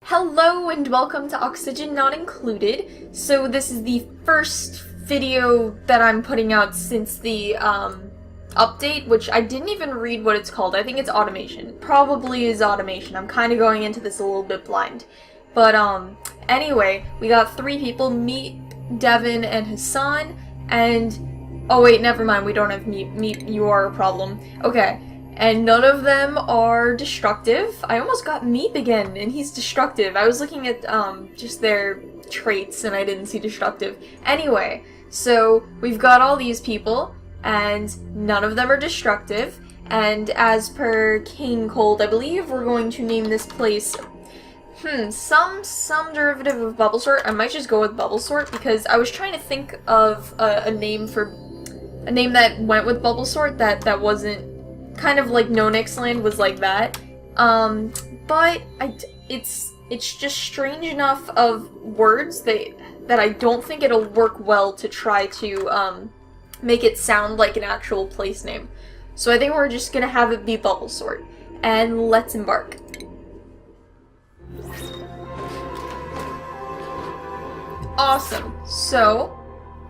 Hello and welcome to Oxygen Not Included. So this is the first video that I'm putting out since the update, which I didn't even read what it's called. I think it's automation. Probably is automation. I'm kind of going into this a little bit blind. But anyway, we got 3 people, me, Devin, and Hassan, and oh wait, never mind, we don't have Meep, you are a problem. Okay. And none of them are destructive. I almost got Meep again, and he's destructive. I was looking at just their traits, and I didn't see destructive. Anyway, so we've got all these people, and none of them are destructive. And as per King Cold, I believe we're going to name this place, some derivative of Bubblesort. I might just go with Bubblesort, because I was trying to think of a name that went with Bubblesort that wasn't kind of like No Nix Land was like that, but it's just strange enough of words that I don't think it'll work well to try to make it sound like an actual place name. So I think we're just gonna have it be Bubblesort, and let's embark. Awesome. So,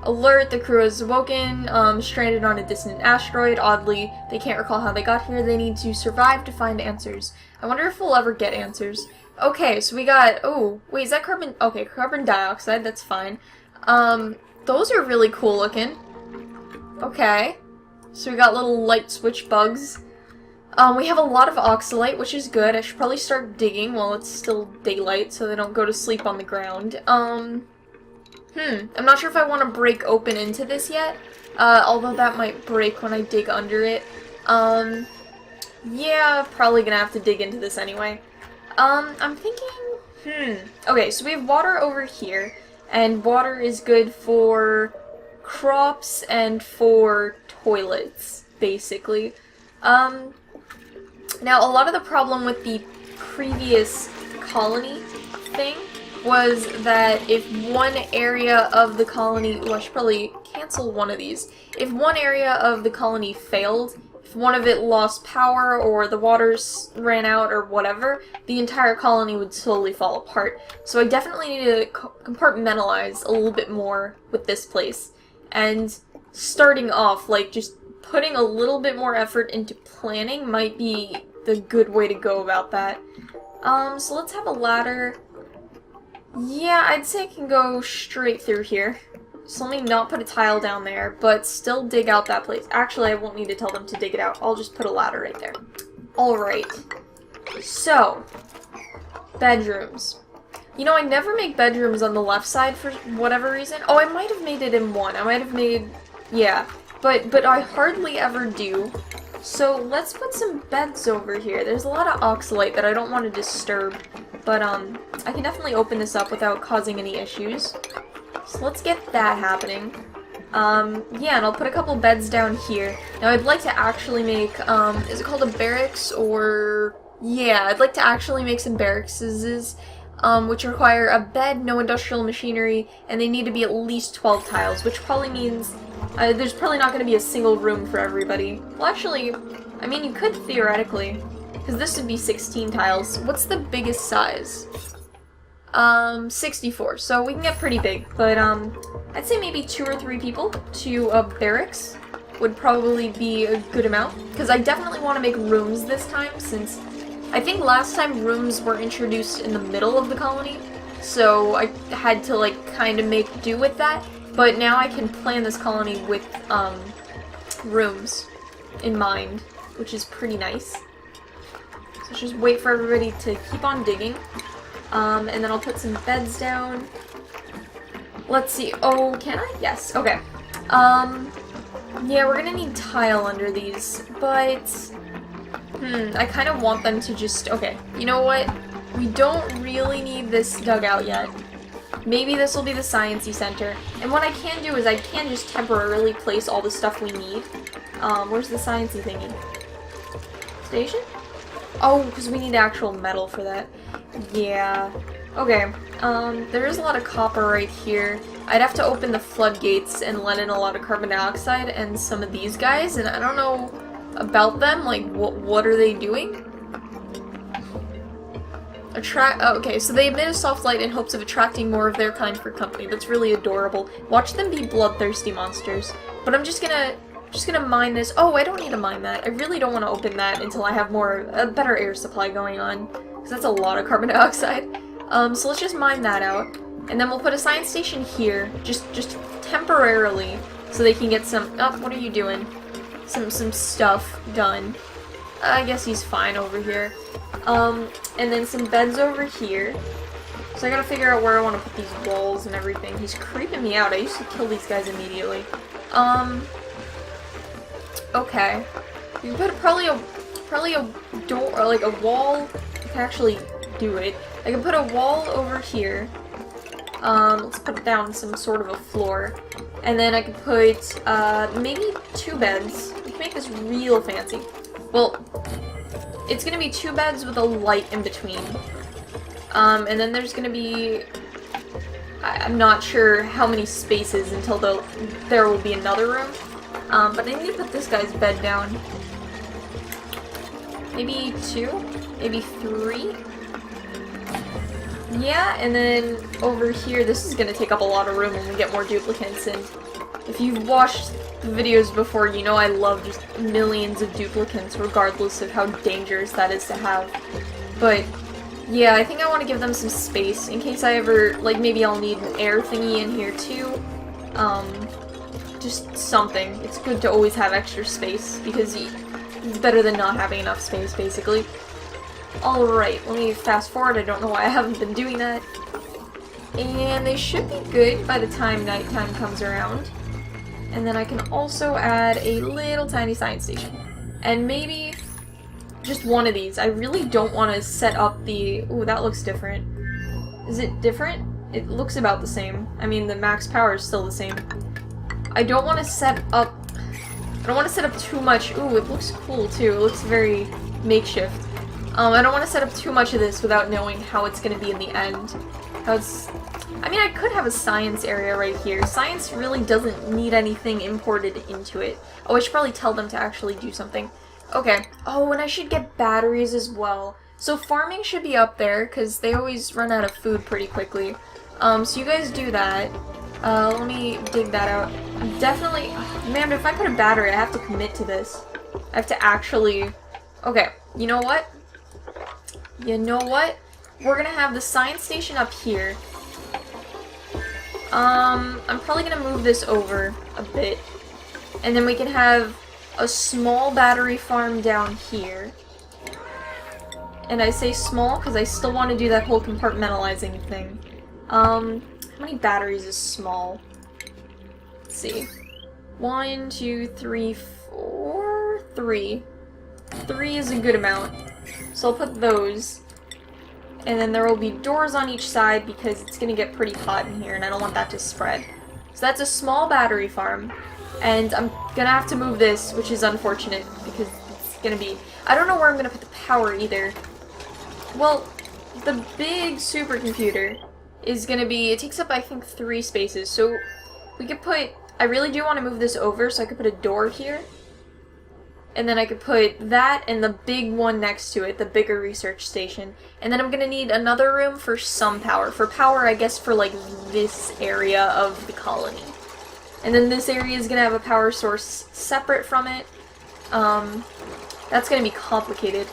alert, the crew is awoken, stranded on a distant asteroid. Oddly, they can't recall how they got here. They need to survive to find answers. I wonder if we'll ever get answers. Okay, so we got, oh, wait, is that carbon? Okay, carbon dioxide, that's fine. Those are really cool looking. Okay. So we got little light switch bugs. We have a lot of oxalate, which is good. I should probably start digging while it's still daylight so they don't go to sleep on the ground. I'm not sure if I want to break open into this yet, although that might break when I dig under it. Yeah, probably gonna have to dig into this anyway. I'm thinking, okay, so we have water over here, and water is good for crops and for toilets, basically. Now, a lot of the problem with the previous colony thing was that if one area of the colony, I should probably cancel one of these. If one area of the colony failed, if one of it lost power or the waters ran out or whatever, the entire colony would slowly fall apart. So I definitely need to compartmentalize a little bit more with this place. And starting off, like, just putting a little bit more effort into planning might be the good way to go about that. So let's have a ladder. Yeah, I'd say I can go straight through here. So let me not put a tile down there, but still dig out that place. Actually, I won't need to tell them to dig it out. I'll just put a ladder right there. Alright. So, bedrooms. You know, I never make bedrooms on the left side for whatever reason. Oh, I might have made it in one. I might have made, yeah. But I hardly ever do. So let's put some beds over here. There's a lot of oxalate that I don't want to disturb. But, I can definitely open this up without causing any issues. So let's get that happening. Yeah, and I'll put a couple beds down here. Now, I'd like to actually make, is it called a barracks, or... Yeah, I'd like to actually make some barracks, which require a bed, no industrial machinery, and they need to be at least 12 tiles, which probably means there's probably not going to be a single room for everybody. Well, actually, I mean, you could theoretically. Because this would be 16 tiles. What's the biggest size? 64. So we can get pretty big. But, I'd say maybe 2 or 3 people to a barracks would probably be a good amount. Because I definitely want to make rooms this time, since I think last time rooms were introduced in the middle of the colony. So I had to, like, kind of make do with that. But now I can plan this colony with, rooms in mind, which is pretty nice. So just wait for everybody to keep on digging. And then I'll put some beds down. Let's see. Oh, can I? Yes. Okay. Yeah, we're gonna need tile under these, but... I kind of want them to just... Okay, you know what? We don't really need this dugout yet. Maybe this will be the sciencey center. And what I can do is I can just temporarily place all the stuff we need. Where's the sciencey thingy? Station? Oh, because we need actual metal for that. Yeah. Okay. There is a lot of copper right here. I'd have to open the floodgates and let in a lot of carbon dioxide and some of these guys, and I don't know about them. Like, what are they doing? okay, so they emit a soft light in hopes of attracting more of their kind for company. That's really adorable. Watch them be bloodthirsty monsters. But I'm just gonna mine this. Oh, I don't need to mine that. I really don't want to open that until I have a better air supply going on. Because that's a lot of carbon dioxide. So let's just mine that out. And then we'll put a science station here, just temporarily, so they can get some, oh, what are you doing? Some stuff done. I guess he's fine over here. And then some beds over here. So I gotta figure out where I want to put these walls and everything. He's creeping me out. I used to kill these guys immediately. Okay. You put probably a door, or like a wall. I can actually do it. I can put a wall over here. Let's put down some sort of a floor. And then I could put, maybe 2 beds. We can make this real fancy. Well, it's gonna be 2 beds with a light in between. And then there's gonna be... I'm not sure how many spaces until there will be another room. But I need to put this guy's bed down. Maybe 2? Maybe 3? Yeah, and then over here, this is gonna take up a lot of room when we get more duplicants, and if you've watched the videos before, you know I love just millions of duplicants, regardless of how dangerous that is to have. But, yeah, I think I want to give them some space, in case I ever, like, maybe I'll need an air thingy in here, too. Just something. It's good to always have extra space, because it's better than not having enough space, basically. Alright, let me fast forward. I don't know why I haven't been doing that. And they should be good by the time nighttime comes around. And then I can also add a little tiny science station. And maybe just one of these. I really don't want to set up the... Ooh, that looks different. Is it different? It looks about the same. I mean, the max power is still the same. I don't want to set up... I don't want to set up too much... Ooh, it looks cool, too. It looks very makeshift. I don't want to set up too much of this without knowing how it's going to be in the end. I mean, I could have a science area right here. Science really doesn't need anything imported into it. Oh, I should probably tell them to actually do something. Okay. Oh, and I should get batteries as well. So farming should be up there, because they always run out of food pretty quickly. So you guys do that. Let me dig that out. I'm definitely... Man, if I put a battery, I have to commit to this. I have to actually... Okay, you know what? You know what? We're gonna have the science station up here. I'm probably gonna move this over a bit. And then we can have a small battery farm down here. And I say small because I still want to do that whole compartmentalizing thing. How many batteries is small? Let's see. 1, 2, 3, 4, 3. 3 is a good amount. So I'll put those. And then there will be doors on each side because it's going to get pretty hot in here and I don't want that to spread. So that's a small battery farm. And I'm going to have to move this, which is unfortunate because it's going to be... I don't know where I'm going to put the power either. Well, the big supercomputer is going to be... It takes up, I think, 3 spaces. So we could put... I really do want to move this over so I could put a door here. And then I could put that and the big one next to it, the bigger research station. And then I'm gonna need another room for some power. For power, I guess, for like this area of the colony. And then this area is gonna have a power source separate from it. That's gonna be complicated,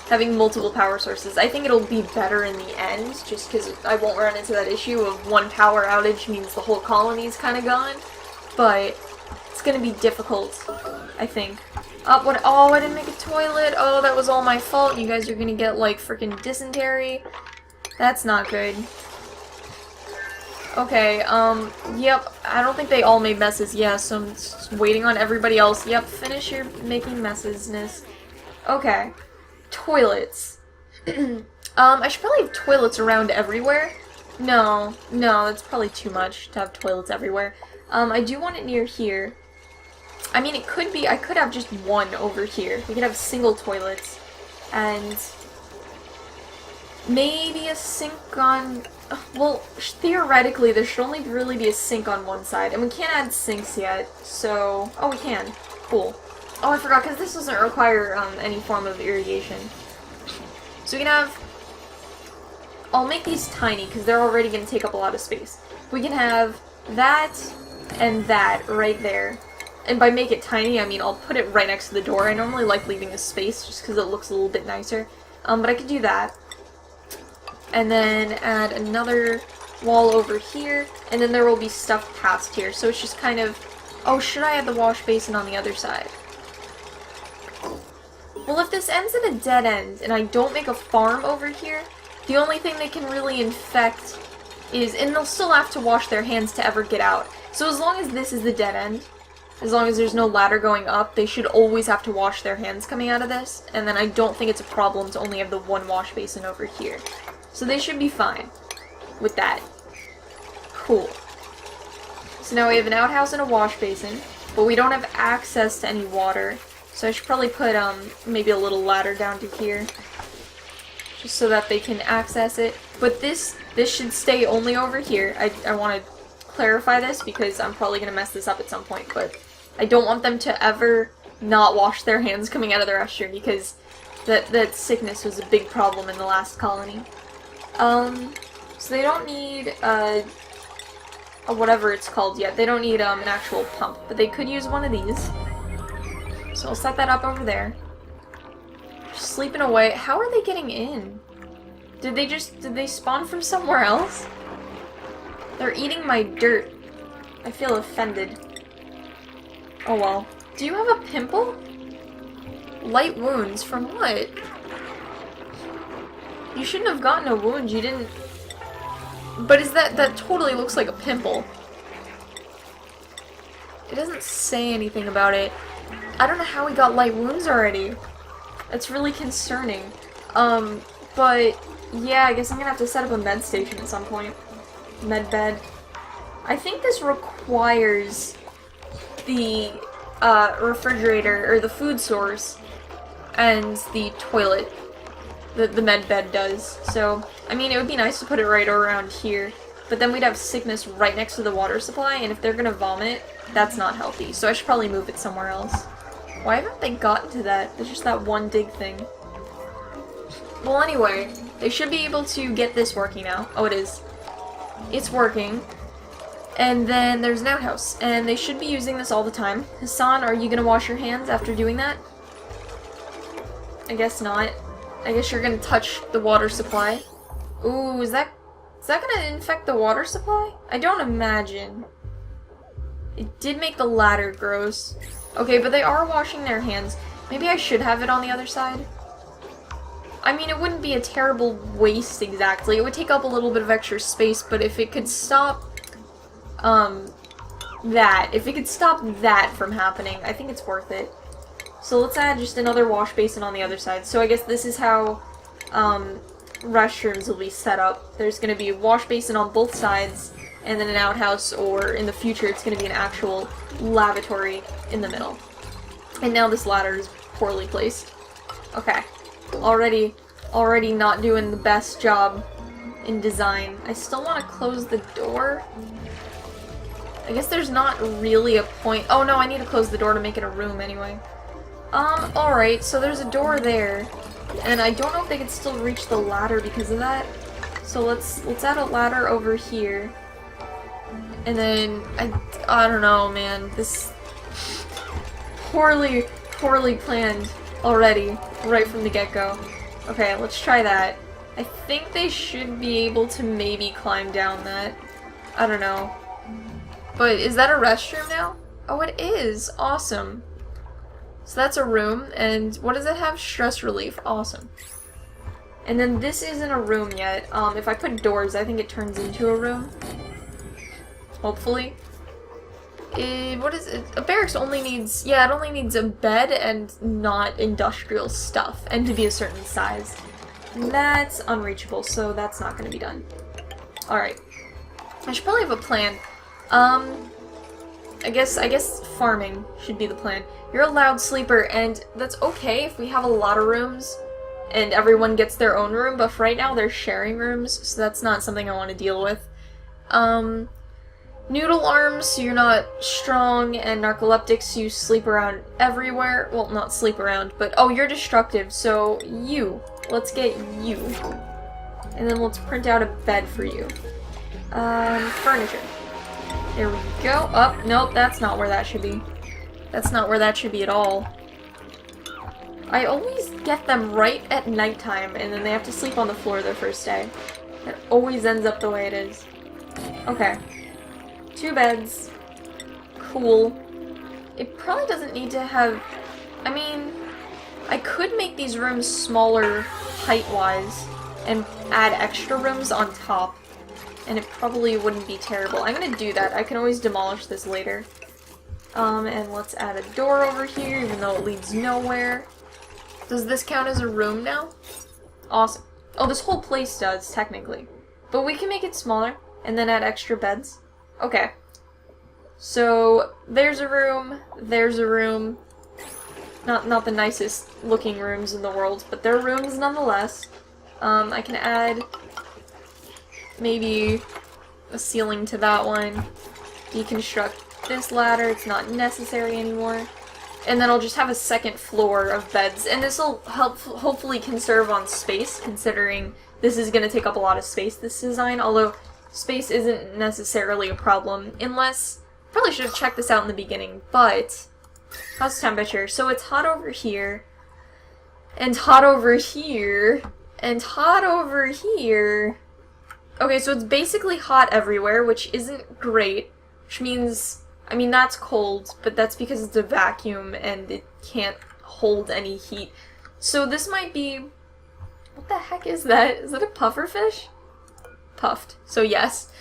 having multiple power sources. I think it'll be better in the end, just because I won't run into that issue of one power outage means the whole colony's kind of gone. But it's gonna be difficult, I think. Oh, I didn't make a toilet. Oh, that was all my fault. You guys are gonna get, like, freaking dysentery. That's not good. Okay, yep. I don't think they all made messes. Yeah, so I'm just waiting on everybody else. Yep, finish your making messesness. Okay. Toilets. I should probably have toilets around everywhere. No, that's probably too much to have toilets everywhere. I do want it near here. I mean, it could be, I could have just one over here. We could have single toilets. And maybe a sink on... Well, theoretically, there should only really be a sink on one side. And we can't add sinks yet, so... Oh, we can. Cool. Oh, I forgot, because this doesn't require any form of irrigation. So we can have I'll make these tiny because they're already going to take up a lot of space. We can have that and that right there. And by make it tiny, I mean I'll put it right next to the door. I normally like leaving a space just because it looks a little bit nicer. But I could do that. And then add another wall over here. And then there will be stuff past here. So it's just kind of... Oh, should I add the wash basin on the other side? Well, if this ends in a dead end and I don't make a farm over here, the only thing they can really infect is... And they'll still have to wash their hands to ever get out. So as long as this is the dead end, as long as there's no ladder going up, they should always have to wash their hands coming out of this. And then I don't think it's a problem to only have the one wash basin over here. So they should be fine with that. Cool. So now we have an outhouse and a wash basin, but we don't have access to any water. So I should probably put maybe a little ladder down to here, just so that they can access it. But this should stay only over here. I want to clarify this because I'm probably going to mess this up at some point, but I don't want them to ever not wash their hands coming out of the restroom because that sickness was a big problem in the last colony. So they don't need whatever it's called yet. They don't need an actual pump, but they could use one of these. So I'll set that up over there. Just sleeping away. How are they getting in? Did they spawn from somewhere else? They're eating my dirt. I feel offended. Oh well. Do you have a pimple? Light wounds from what? You shouldn't have gotten a wound, you didn't... But is that totally looks like a pimple. It doesn't say anything about it. I don't know how he got light wounds already. That's really concerning. But yeah, I guess I'm gonna have to set up a med station at some point. Med bed. I think this requires the refrigerator, or the food source, and the toilet. The med bed does. So, I mean, it would be nice to put it right around here, but then we'd have sickness right next to the water supply, and if they're gonna vomit, that's not healthy. So I should probably move it somewhere else. Why haven't they gotten to that? There's just that one dig thing. Well, anyway, they should be able to get this working now. Oh, it is. It's working. And then there's an outhouse, and they should be using this all the time. Hassan, are you gonna wash your hands after doing that? I guess not. I guess you're gonna touch the water supply. Ooh, is that gonna infect the water supply? I don't imagine. It did make the ladder gross. Okay, but they are washing their hands. Maybe I should have it on the other side. I mean, it wouldn't be a terrible waste exactly. It would take up a little bit of extra space, but if it could stop if it could stop that from happening, I think it's worth it. So let's add just another wash basin on the other side. So I guess this is how restrooms will be set up. There's going to be a wash basin on both sides, and then an outhouse, or in the future it's going to be an actual lavatory in the middle. And now this ladder is poorly placed. Okay. Already not doing the best job in design. I still want to close the door. I guess there's not really a point. Oh no, I need to close the door to make it a room anyway. Alright, so there's a door there. And I don't know if they can still reach the ladder because of that. So let's add a ladder over here. And then, I don't know, man. This poorly planned already, right from the get-go. Okay, let's try that. I think they should be able to maybe climb down that. I don't know. But is that a restroom now? Oh, it is! Awesome. So that's a room, and what does it have? Stress relief. Awesome. And then this isn't a room yet. If I put doors, I think it turns into a room. Hopefully. What is it? A barracks only needs, yeah, it only needs a bed and not industrial stuff, and to be a certain size. That's unreachable, so that's not going to be done. Alright. I should probably have a plan. I guess farming should be the plan. You're a loud sleeper, and that's okay if we have a lot of rooms and everyone gets their own room, but for right now they're sharing rooms, so that's not something I want to deal with. Noodle arms, so you're not strong, and narcoleptics, you sleep around everywhere. Well, not sleep around, but oh, you're destructive, so you. Let's get you. And then let's print out a bed for you. Furniture. There we go. Oh, nope, that's not where that should be. That's not where that should be at all. I always get them right at nighttime, and then they have to sleep on the floor their first day. It always ends up the way it is. Okay. 2 beds. Cool. It probably doesn't need to have... I mean, I could make these rooms smaller height-wise and add extra rooms on top, and it probably wouldn't be terrible. I'm gonna do that. I can always demolish this later. And let's add a door over here, even though it leads nowhere. Does this count as a room now? Awesome. Oh, this whole place does, technically. But we can make it smaller, and then add extra beds. Okay. So, there's a room, there's a room. Not the nicest looking rooms in the world, but they're rooms nonetheless. I can add maybe a ceiling to that one. Deconstruct this ladder, it's not necessary anymore. And then I'll just have a second floor of beds, and this will help hopefully conserve on space, considering this is going to take up a lot of space, this design, although space isn't necessarily a problem, unless... Probably should have checked this out in the beginning, but... How's temperature? So it's hot over here, and hot over here, and hot over here. Okay, so it's basically hot everywhere, which isn't great, which means... I mean, that's cold, but that's because it's a vacuum and it can't hold any heat. So this might be... What the heck is that? Is that a pufferfish? Puffed. So yes.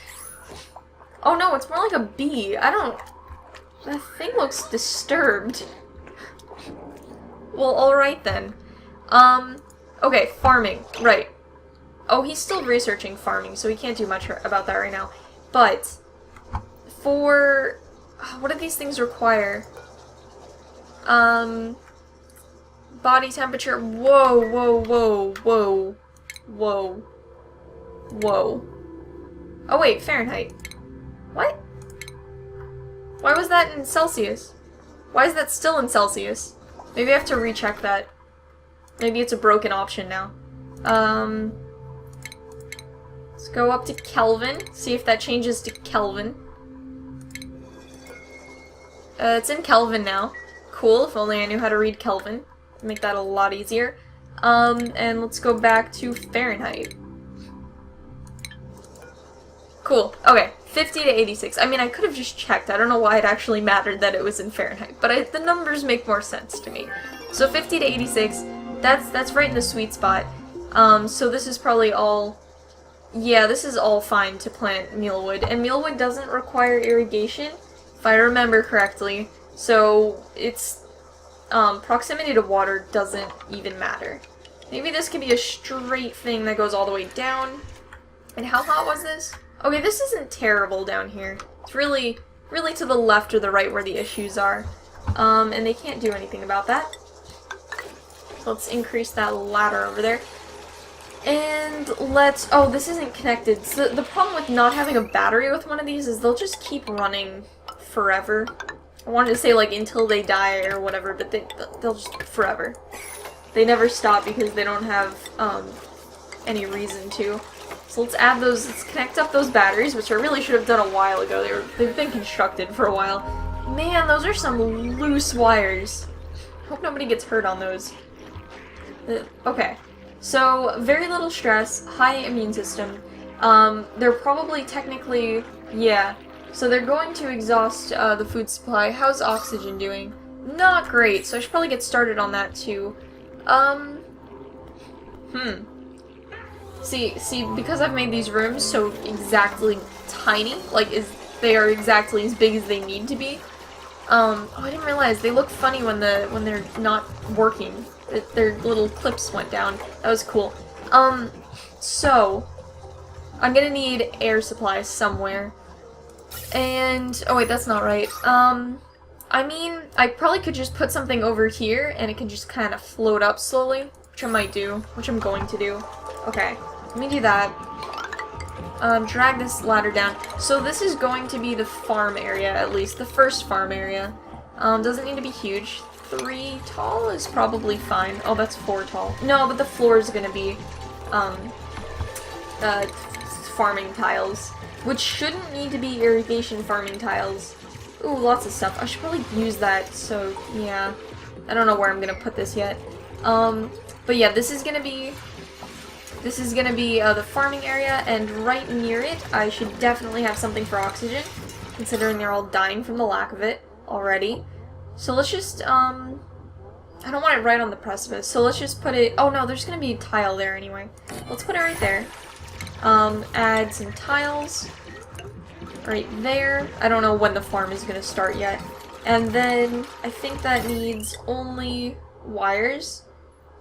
Oh no, it's more like a bee. I don't... That thing looks disturbed. Well, alright then. Okay, farming. Right. Oh, he's still researching farming, so he can't do much about that right now. But, for... What do these things require? Body temperature. Whoa, whoa, whoa, whoa. Whoa. Whoa. Oh wait, Fahrenheit. What? Why was that in Celsius? Why is that still in Celsius? Maybe I have to recheck that. Maybe it's a broken option now. Let's go up to Kelvin. See if that changes to Kelvin. It's in Kelvin now. Cool, if only I knew how to read Kelvin. Make that a lot easier. And let's go back to Fahrenheit. Cool, okay. 50 to 86. I mean, I could have just checked. I don't know why it actually mattered that it was in Fahrenheit, but the numbers make more sense to me. So 50 to 86, that's right in the sweet spot. So this is probably all... Yeah, this is all fine to plant mealwood. And mealwood doesn't require irrigation, if I remember correctly. So it's... proximity to water doesn't even matter. Maybe this could be a straight thing that goes all the way down. And how hot was this? Okay, this isn't terrible down here. It's really to the left or the right where the issues are. And they can't do anything about that. So let's increase that ladder over there. And let's... Oh, this isn't connected. So the problem with not having a battery with one of these is they'll just keep running forever. I wanted to say, like, until they die or whatever, but they'll just... forever. They never stop because they don't have, any reason to. So let's add those, let's connect up those batteries, which I really should have done a while ago. They've been constructed for a while. Man, those are some loose wires. Hope nobody gets hurt on those. Okay. So, very little stress, high immune system. They're probably technically, yeah. So they're going to exhaust the food supply. How's oxygen doing? Not great, so I should probably get started on that too. See, because I've made these rooms so exactly tiny, like, they are exactly as big as they need to be. Oh, I didn't realize, they look funny when they're not working. Their little clips went down. That was cool. So, I'm gonna need air supply somewhere. And, oh wait, that's not right. I mean, I probably could just put something over here, and it can just kind of float up slowly, which I might do, which I'm going to do. Okay. Let me do that. Drag this ladder down. So this is going to be the farm area, at least. The first farm area. Doesn't need to be huge. 3 tall is probably fine. Oh, that's 4 tall. No, but the floor is going to be, farming tiles, which shouldn't need to be irrigation farming tiles. Ooh, lots of stuff. I should probably use that, so yeah. I don't know where I'm gonna put this yet. But yeah, this is gonna be the farming area, and right near it, I should definitely have something for oxygen, considering they're all dying from the lack of it already. So let's just, I don't want it right on the precipice, so let's just put it, oh no, there's gonna be a tile there anyway. Let's put it right there. Add some tiles right there. I don't know when the farm is gonna start yet. And then, I think that needs only wires.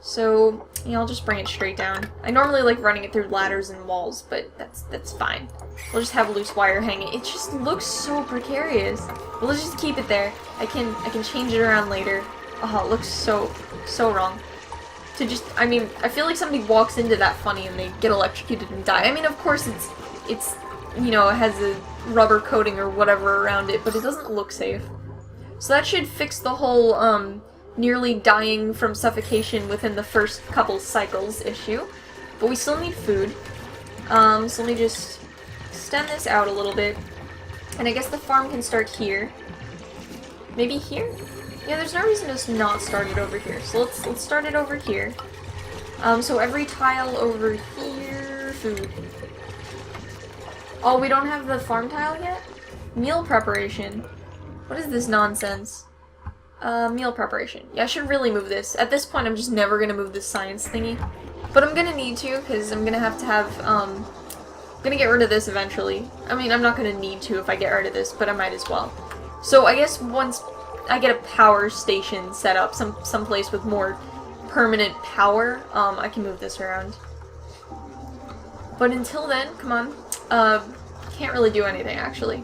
So, yeah, I'll just bring it straight down. I normally like running it through ladders and walls, but that's fine. We'll just have a loose wire hanging. It just looks so precarious. But let's just keep it there. I can change it around later. Oh, it looks so wrong. To just, I mean, I feel like somebody walks into that funny and they get electrocuted and die. I mean, of course it's you know, it has a rubber coating or whatever around it, but it doesn't look safe. So that should fix the whole, nearly dying from suffocation within the first couple cycles issue. But we still need food. So let me just extend this out a little bit. And I guess the farm can start here. Maybe here? Yeah, there's no reason to just not start it over here. So let's start it over here. So every tile over here, food. Oh, we don't have the farm tile yet? Meal preparation. What is this nonsense? Meal preparation. Yeah, I should really move this. At this point, I'm just never gonna move this science thingy. But I'm gonna need to, because I'm gonna have to have, I'm gonna get rid of this eventually. I mean, I'm not gonna need to if I get rid of this, but I might as well. So I guess once I get a power station set up, someplace with more permanent power, I can move this around. But until then, come on. Can't really do anything, actually.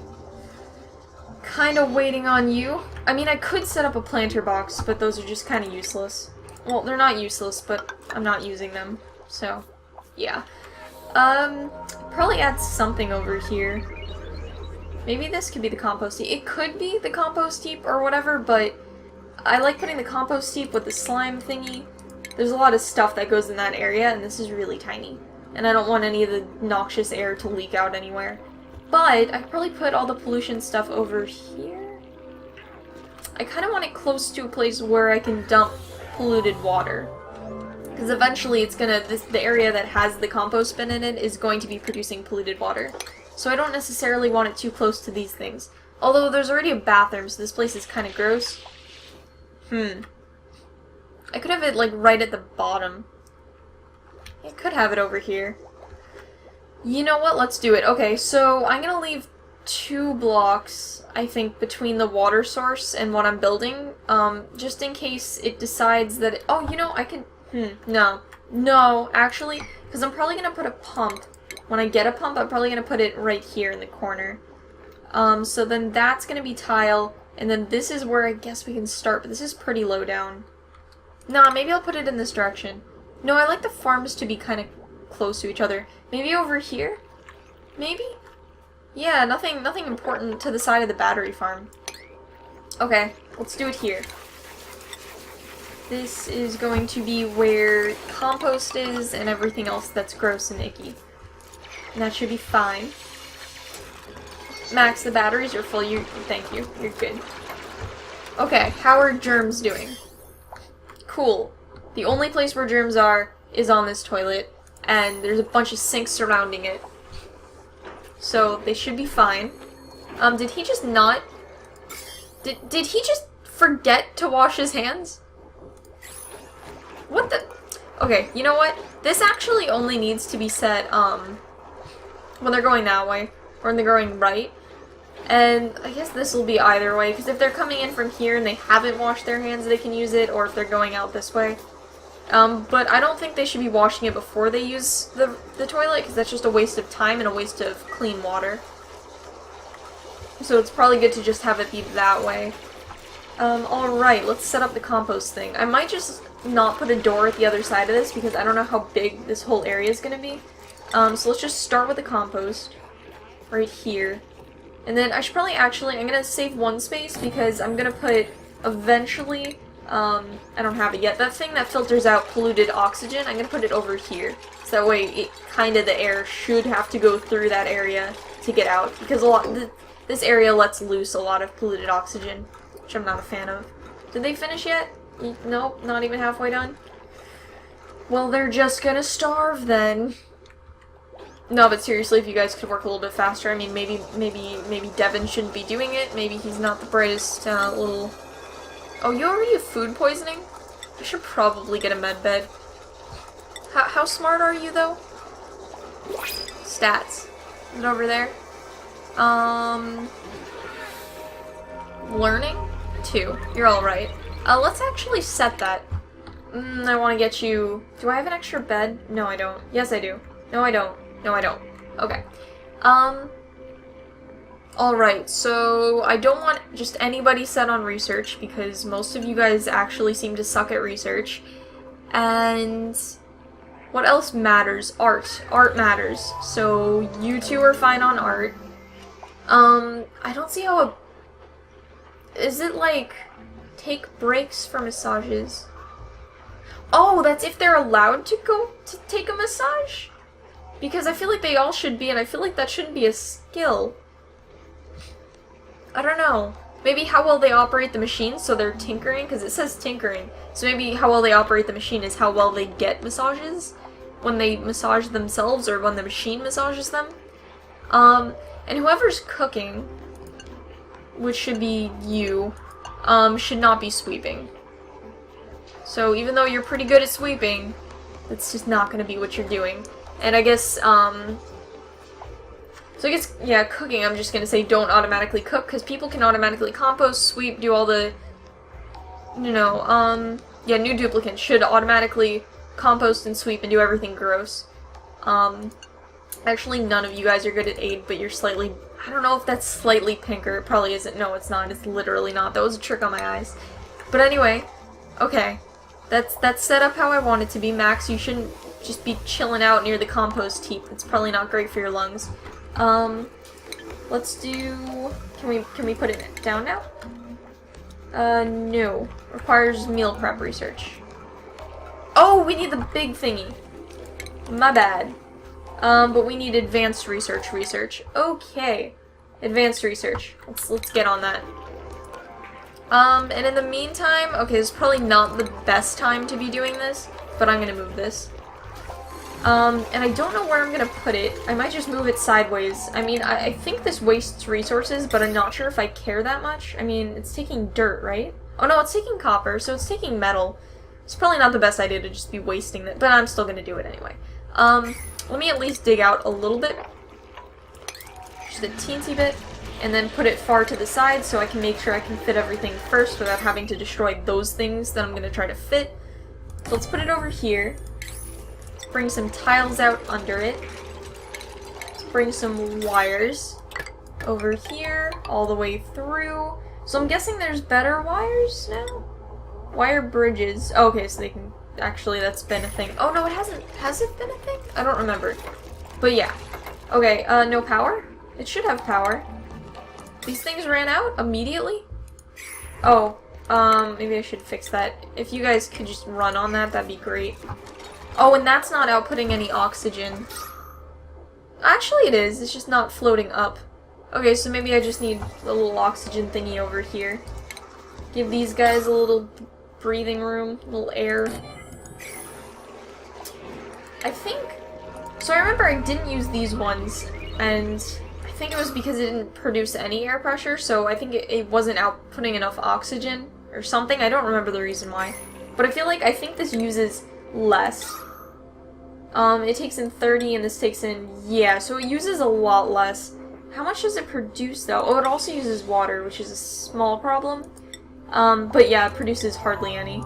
Kinda waiting on you. I mean, I could set up a planter box, but those are just kinda useless. Well, they're not useless, but I'm not using them. So, yeah. Probably add something over here. Maybe this could be the compost heap. It could be the compost heap or whatever, but I like putting the compost heap with the slime thingy. There's a lot of stuff that goes in that area, and this is really tiny. And I don't want any of the noxious air to leak out anywhere. But I could probably put all the pollution stuff over here. I kind of want it close to a place where I can dump polluted water. Because eventually it's gonna, the area that has the compost bin in it is going to be producing polluted water. So I don't necessarily want it too close to these things. Although there's already a bathroom, so this place is kind of gross. I could have it like right at the bottom. I could have it over here. You know what? Let's do it. Okay, so I'm gonna leave 2 blocks, I think, between the water source and what I'm building, just in case it decides that it, oh, you know, I can, no, actually, because I'm probably gonna put a pump. When I get a pump, I'm probably gonna put it right here in the corner. So then that's gonna be tile, and then this is where I guess we can start, but this is pretty low down. Nah, maybe I'll put it in this direction. No, I like the farms to be kind of close to each other. Maybe over here? Maybe? Yeah, nothing important to the side of the battery farm. Okay, let's do it here. This is going to be where compost is and everything else that's gross and icky. And that should be fine. Max, the batteries are full. Thank you. You're good. Okay, how are germs doing? Cool. The only place where germs are is on this toilet, and there's a bunch of sinks surrounding it. So they should be fine. Did he just not... Did he just forget to wash his hands? What the... Okay, you know what? This actually only needs to be set, when they're going that way, or when they're going right. And I guess this will be either way, because if they're coming in from here and they haven't washed their hands, they can use it, or if they're going out this way. But I don't think they should be washing it before they use the toilet, because that's just a waste of time and a waste of clean water. So it's probably good to just have it be that way. Alright, let's set up the compost thing. I might just not put a door at the other side of this, because I don't know how big this whole area is going to be. So let's just start with the compost. Right here. And then I should probably actually, I'm going to save one space, because I'm going to put, eventually, I don't have it yet, that thing that filters out polluted oxygen, I'm going to put it over here. So So that way, the air should have to go through that area to get out, because this area lets loose a lot of polluted oxygen, which I'm not a fan of. Did they finish yet? Nope, not even halfway done. Well, they're just gonna starve then. No, but seriously, if you guys could work a little bit faster, I mean, maybe Devin shouldn't be doing it. Maybe he's not the brightest little... Oh, you already have food poisoning? I should probably get a med bed. How smart are you, though? Stats. Is it over there? Learning? 2. You're alright. Let's actually set that. I want to get you... Do I have an extra bed? No, I don't. Yes, I do. No, I don't. No, I don't. Okay. Alright, so I don't want just anybody set on research, because most of you guys actually seem to suck at research. And... what else matters? Art. Art matters. So, you two are fine on art. I don't see how Is it like... take breaks for massages? Oh, that's if they're allowed to go to take a massage? Because I feel like they all should be, and I feel like that shouldn't be a skill. I don't know. Maybe how well they operate the machine, so they're tinkering, because it says tinkering. So maybe how well they operate the machine is how well they get massages when they massage themselves, or when the machine massages them. And whoever's cooking, which should be you, should not be sweeping. So even though you're pretty good at sweeping, that's just not going to be what you're doing. And I guess, yeah, cooking, I'm just gonna say don't automatically cook, because people can automatically compost, sweep, do all the, yeah, new duplicants should automatically compost and sweep and do everything gross. Actually, none of you guys are good at aid, but you're slightly, I don't know if that's slightly pinker, it probably isn't, no, it's not, it's literally not, that was a trick on my eyes. But anyway, okay, that's set up how I want it to be, Max. You shouldn't just be chilling out near the compost heap. It's probably not great for your lungs. Let's do... Can we put it down now? No. Requires meal prep research. Oh, we need the big thingy. My bad. But we need advanced research. Okay. Advanced research. Let's get on that. And in the meantime, okay, this is probably not the best time to be doing this, but I'm gonna move this. And I don't know where I'm gonna put it. I might just move it sideways. I mean, I think this wastes resources, but I'm not sure if I care that much. I mean, it's taking dirt, right? Oh no, it's taking copper, so it's taking metal. It's probably not the best idea to just be wasting it, but I'm still gonna do it anyway. Let me at least dig out a little bit. Just a teensy bit. And then put it far to the side so I can make sure I can fit everything first without having to destroy those things that I'm gonna try to fit. So let's put it over here. Bring some tiles out under it. Let's bring some wires over here, all the way through. So I'm guessing there's better wires now? Wire bridges. Oh, okay, so they can... Actually, that's been a thing. Oh, no, it hasn't. Has it been a thing? I don't remember. But yeah. Okay, no power? It should have power. These things ran out immediately? Oh, maybe I should fix that. If you guys could just run on that, that'd be great. Oh, and that's not outputting any oxygen. Actually, it is. It's just not floating up. Okay, so maybe I just need a little oxygen thingy over here. Give these guys a little breathing room, a little air. I think... So I remember I didn't use these ones, and I think it was because it didn't produce any air pressure, so I think it wasn't outputting enough oxygen or something. I don't remember the reason why. But I think this uses less. It takes in 30 and this takes in, yeah, so it uses a lot less. How much does it produce though? Oh, it also uses water, which is a small problem. But yeah, it produces hardly any.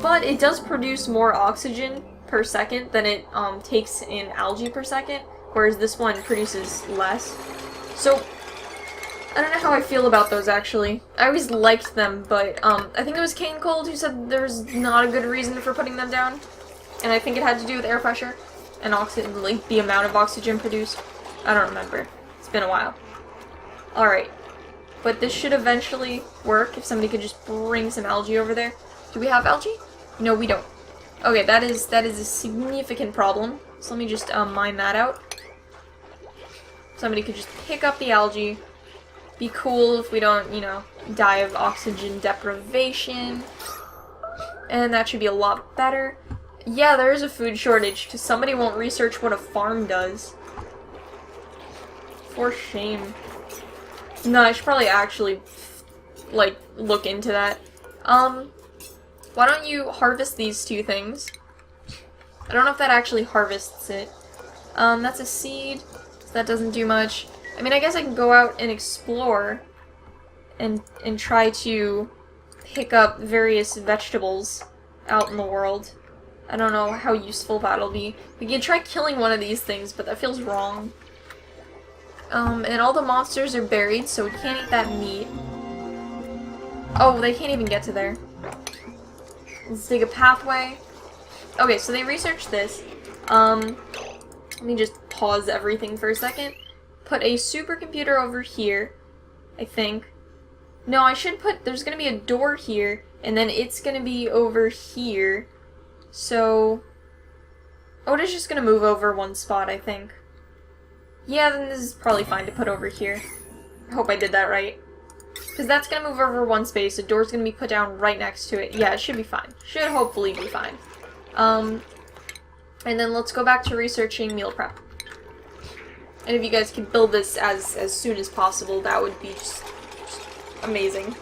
But it does produce more oxygen per second than it takes in algae per second, whereas this one produces less. So, I don't know how I feel about those actually. I always liked them, but I think it was Kane Cold who said there's not a good reason for putting them down. And I think it had to do with air pressure and oxygen, like the amount of oxygen produced. I don't remember. It's been a while. Alright. But this should eventually work if somebody could just bring some algae over there. Do we have algae? No, we don't. Okay, that is a significant problem. So let me just mine that out. Somebody could just pick up the algae. Be cool if we don't, you know, die of oxygen deprivation. And that should be a lot better. Yeah, there is a food shortage because somebody won't research what a farm does. For shame. No, I should probably actually, like, look into that. Why don't you harvest these two things? I don't know if that actually harvests it. That's a seed, so that doesn't do much. I mean, I guess I can go out and explore and try to pick up various vegetables out in the world. I don't know how useful that'll be. We can try killing one of these things, but that feels wrong. And all the monsters are buried, so we can't eat that meat. Oh, they can't even get to there. Let's dig a pathway. Okay, so they researched this. Let me just pause everything for a second. Put a supercomputer over here, I think. No, I should put, there's gonna be a door here, and then it's gonna be over here. So, oh, it's just gonna move over one spot, I think. Yeah, then this is probably fine to put over here. I hope I did that right. Because that's gonna move over one space, a door's gonna be put down right next to it. Yeah, it should be fine. Should hopefully be fine. And then let's go back to researching meal prep. And if you guys could build this as soon as possible, that would be just amazing.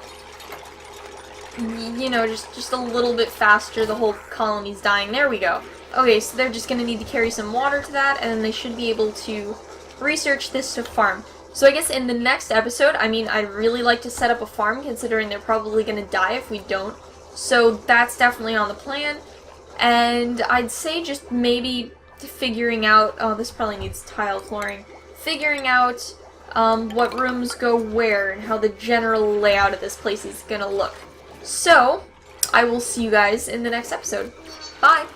You know, just a little bit faster, the whole colony's dying. There we go. Okay, so they're just gonna need to carry some water to that, and then they should be able to research this to farm. So I guess in the next episode, I mean, I'd really like to set up a farm, considering they're probably gonna die if we don't. So that's definitely on the plan. And I'd say just maybe figuring out, oh, this probably needs tile flooring. Figuring out what rooms go where and how the general layout of this place is gonna look. So, I will see you guys in the next episode. Bye!